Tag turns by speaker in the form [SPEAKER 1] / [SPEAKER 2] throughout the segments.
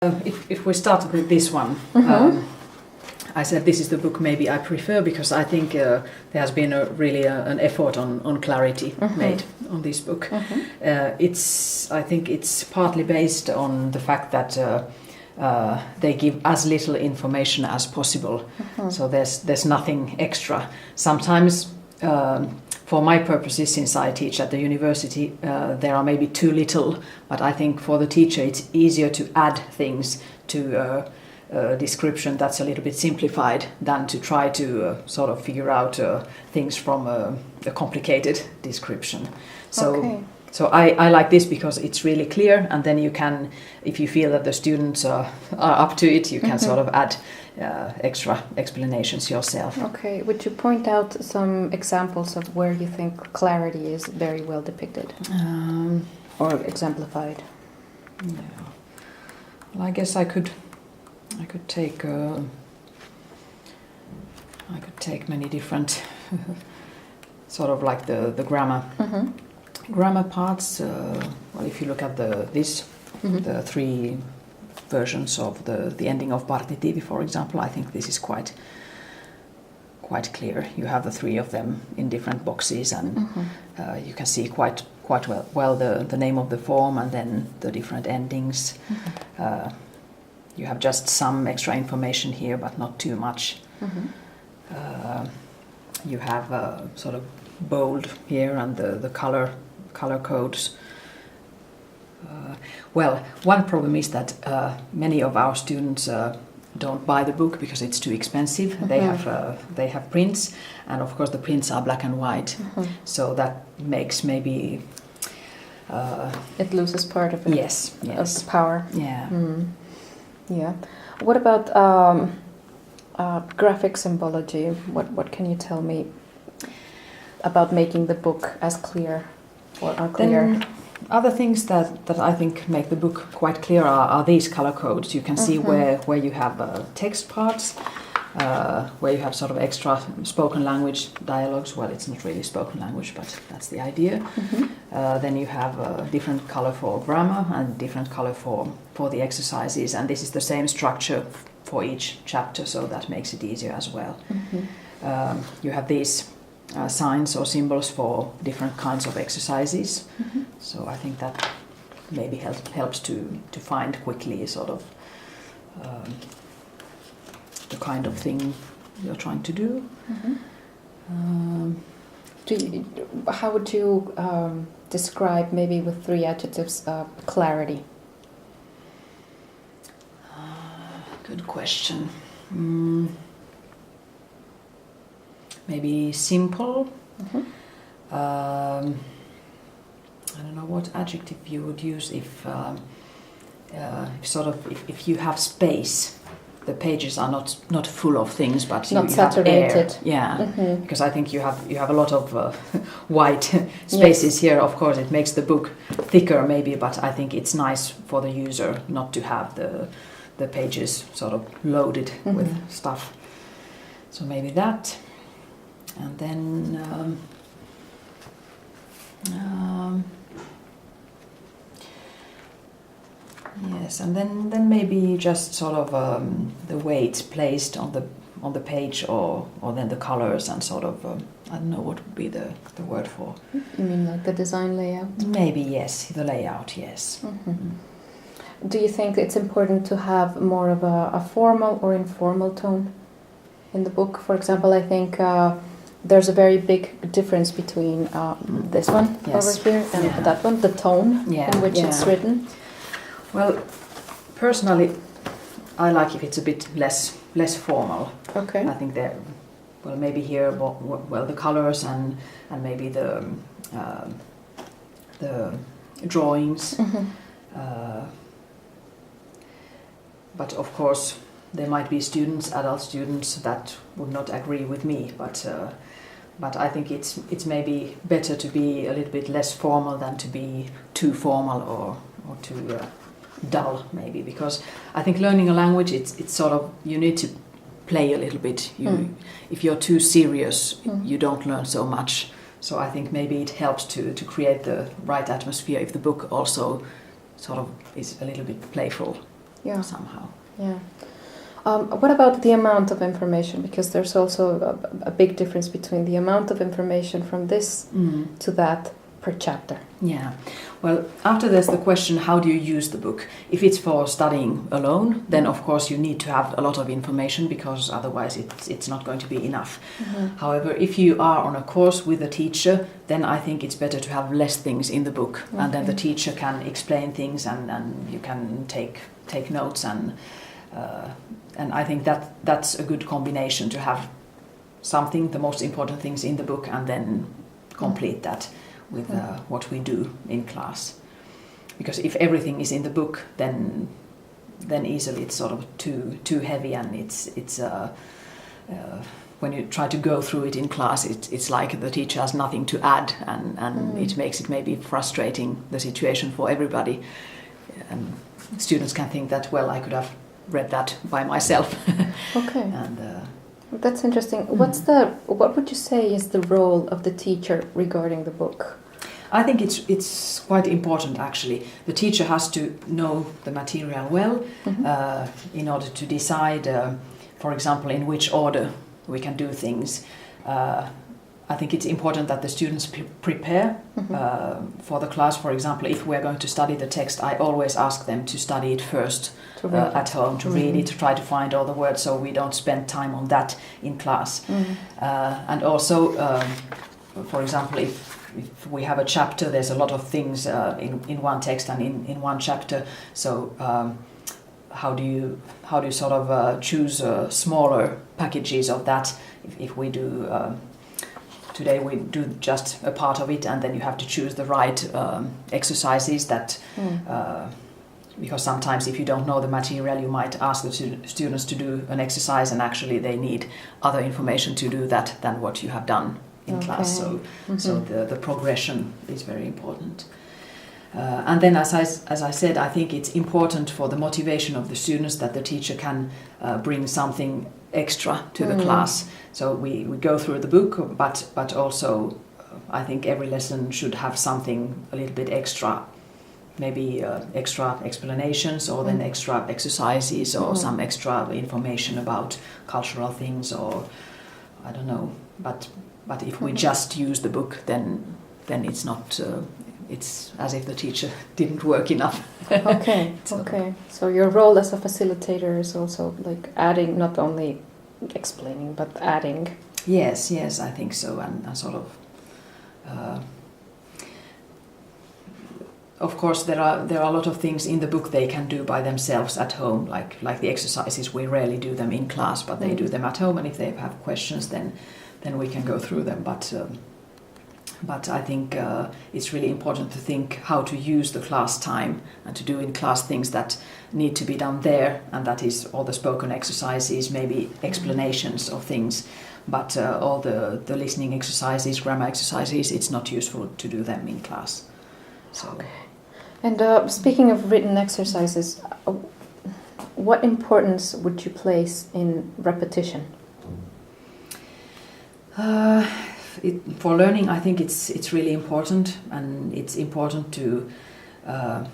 [SPEAKER 1] If we start with this one, I said this is the book maybe I prefer because I think there has been an effort on clarity made on this book. I think it's partly based on the fact that they give as little information as possible, so there's nothing extra. Sometimes, for my purposes, since I teach at the university, there are maybe too little, but I think for the teacher it's easier to add things to a description that's a little bit simplified than to try to sort of figure out things from a complicated description. So I like this because it's really clear, and then you can, if you feel that the students are up to it, you can sort of add extra explanations yourself.
[SPEAKER 2] Okay, would you point out some examples of where you think clarity is very well depicted or exemplified?
[SPEAKER 1] Yeah. Well, I guess I could take many different sort of like the grammar parts. Well, if you look at the three versions of the ending of partitivi, for example, I think this is quite clear. You have the three of them in different boxes, and you can see quite well the name of the form and then the different endings. You have just some extra information here, but not too much. You have sort of bold here and the color codes. Well, one problem is that many of our students don't buy the book because it's too expensive. They have prints, and of course the prints are black and white, so that makes maybe
[SPEAKER 2] it loses part of it.
[SPEAKER 1] Yes.
[SPEAKER 2] Of the power.
[SPEAKER 1] Yeah.
[SPEAKER 2] Yeah. What about graphic symbology? What can you tell me about making the book as clear or unclear?
[SPEAKER 1] Then other things that I think make the book quite clear are these color codes. You can see where you have text parts, where you have sort of extra spoken language dialogues. Well, it's not really spoken language, but that's the idea. Then you have a different color for grammar and different color for the exercises, and this is the same structure for each chapter, so that makes it easier as well. You have these signs or symbols for different kinds of exercises, so I think that maybe helps to find quickly sort of the kind of thing you're trying to do.
[SPEAKER 2] How would you describe, maybe with 3 adjectives, clarity?
[SPEAKER 1] Good question. Maybe simple. I don't know what adjective you would use if you have space. The pages are not full of things, but you
[SPEAKER 2] saturated.
[SPEAKER 1] Have air. Yeah, because I think you have a lot of white spaces here. Of course, it makes the book thicker, maybe, but I think it's nice for the user not to have the pages sort of loaded with stuff. So maybe that, and then yes, and then maybe just sort of the weight placed on the page, or then the colors and sort of I don't know what would be the word for.
[SPEAKER 2] You mean like the design layout?
[SPEAKER 1] Maybe, yes, the layout, yes.
[SPEAKER 2] Do you think it's important to have more of a formal or informal tone in the book? For example, I think there's a very big difference between this one over here and that one, the tone in which it's written.
[SPEAKER 1] Well, personally, I like if it's a bit less formal.
[SPEAKER 2] Okay.
[SPEAKER 1] I think that, well, maybe here, well, the colors and maybe the drawings. But of course, there might be adult students that would not agree with me. But I think it's maybe better to be a little bit less formal than to be too formal or too dull, maybe, because I think learning a language, it's sort of, you need to play a little bit. If you're too serious, you don't learn so much. So I think maybe it helps to create the right atmosphere if the book also sort of is a little bit playful.
[SPEAKER 2] Yeah.
[SPEAKER 1] somehow.
[SPEAKER 2] Yeah. What about the amount of information? Because there's also a big difference between the amount of information from this to that per chapter.
[SPEAKER 1] Yeah. Well, after there's the question, how do you use the book? If it's for studying alone, then of course you need to have a lot of information because otherwise it's not going to be enough. However, if you are on a course with a teacher, then I think it's better to have less things in the book, and then the teacher can explain things and you can take notes, and I think that's a good combination, to have something, the most important things in the book, and then complete that with what we do in class. Because if everything is in the book, then easily it's sort of too heavy, and it's when you try to go through it in class, it's like the teacher has nothing to add, and it makes it maybe frustrating, the situation for everybody. Students can think that, well, I could have read that by myself.
[SPEAKER 2] Okay.
[SPEAKER 1] And
[SPEAKER 2] that's interesting. What would you say is the role of the teacher regarding the book?
[SPEAKER 1] I think it's quite important, actually. The teacher has to know the material well in order to decide, for example, in which order we can do things. I think it's important that the students prepare for the class. For example, if we're going to study the text, I always ask them to study it first at home, to read it, to try to find all the words, so we don't spend time on that in class. And also, for example, if we have a chapter, there's a lot of things in one text and in one chapter. So how do you sort of choose smaller packages of that? If we do today, we do just a part of it, and then you have to choose the right exercises that. Because sometimes if you don't know the material, you might ask the students to do an exercise, and actually they need other information to do that than what you have done in class. So the progression is very important. And then, as I said, I think it's important for the motivation of the students that the teacher can bring something extra to the class. So we go through the book, but also I think every lesson should have something a little bit extra. Maybe extra explanations, or then extra exercises, or some extra information about cultural things, or I don't know. But if we just use the book, then it's not. It's as if the teacher didn't work enough.
[SPEAKER 2] Okay. Okay. So your role as a facilitator is also like adding, not only explaining, but adding.
[SPEAKER 1] Yes, I think so, and sort of. Of course, there are a lot of things in the book they can do by themselves at home, like the exercises. We rarely do them in class, but they do them at home. And if they have questions, then we can go through them. But I think it's really important to think how to use the class time and to do in class things that need to be done there, and that is all the spoken exercises, maybe explanations of things. But all the listening exercises, grammar exercises, it's not useful to do them in class. So.
[SPEAKER 2] Okay. And speaking of written exercises, what importance would you place in repetition?
[SPEAKER 1] For learning, I think it's really important, and it's important to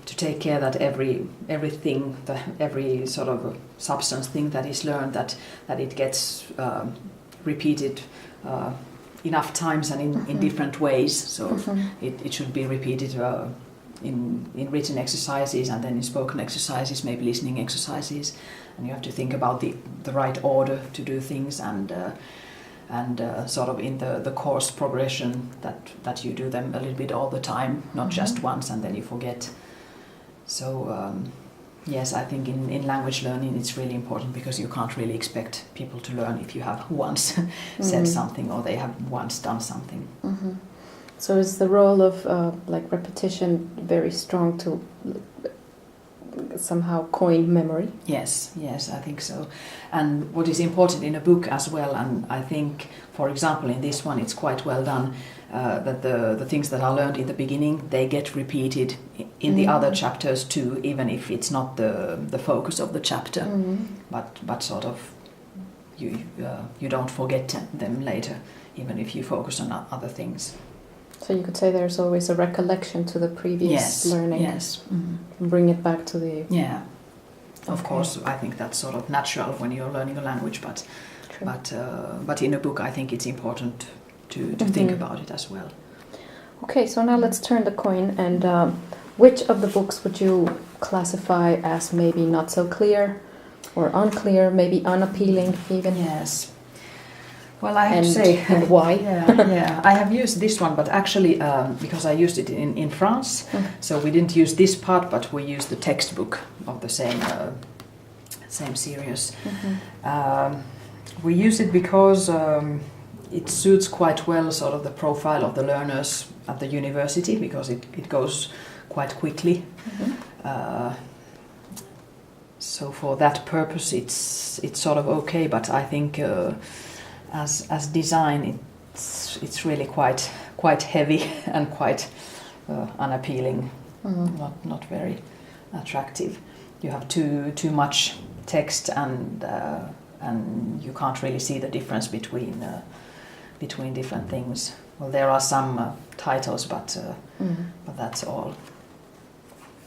[SPEAKER 1] take care that everything, every sort of substance thing that is learned, that it gets repeated enough times and in different ways. So it should be repeated in written exercises, and then in spoken exercises, maybe listening exercises, and you have to think about the right order to do things, and sort of in the course progression that you do them a little bit all the time, not just once and then you forget. So yes, I think in language learning it's really important, because you can't really expect people to learn if you have once said something, or they have once done something.
[SPEAKER 2] So is the role of like repetition very strong to somehow coin memory? Yes,
[SPEAKER 1] I think so. And what is important in a book as well, and I think, for example, in this one it's quite well done, that the things that are learned in the beginning, they get repeated in the other chapters too, even if it's not the focus of the chapter, but sort of you don't forget them later, even if you focus on other things.
[SPEAKER 2] So you could say there's always a recollection to the previous learning.
[SPEAKER 1] Yes.
[SPEAKER 2] Bring it back to the...
[SPEAKER 1] Yeah. Of course, I think that's sort of natural when you're learning a language, but
[SPEAKER 2] True.
[SPEAKER 1] but in a book, I think it's important to think about it as well.
[SPEAKER 2] Okay, so now let's turn the coin. And which of the books would you classify as maybe not so clear or unclear, maybe unappealing even?
[SPEAKER 1] Yes. Well, I have to say,
[SPEAKER 2] and why?
[SPEAKER 1] Yeah, I have used this one, but actually, because I used it in France, so we didn't use this part, but we used the textbook of the same series. We use it because it suits quite well sort of the profile of the learners at the university, because it goes quite quickly. So for that purpose, it's sort of okay, but I think as design, it's really quite heavy and quite unappealing, not very attractive. You have too much text, and you can't really see the difference between different things. Well, there are some titles, but that's all.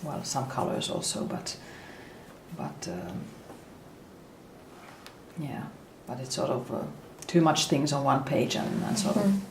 [SPEAKER 1] Well, some colors also, but yeah, but it's sort of too much things on one page and sort of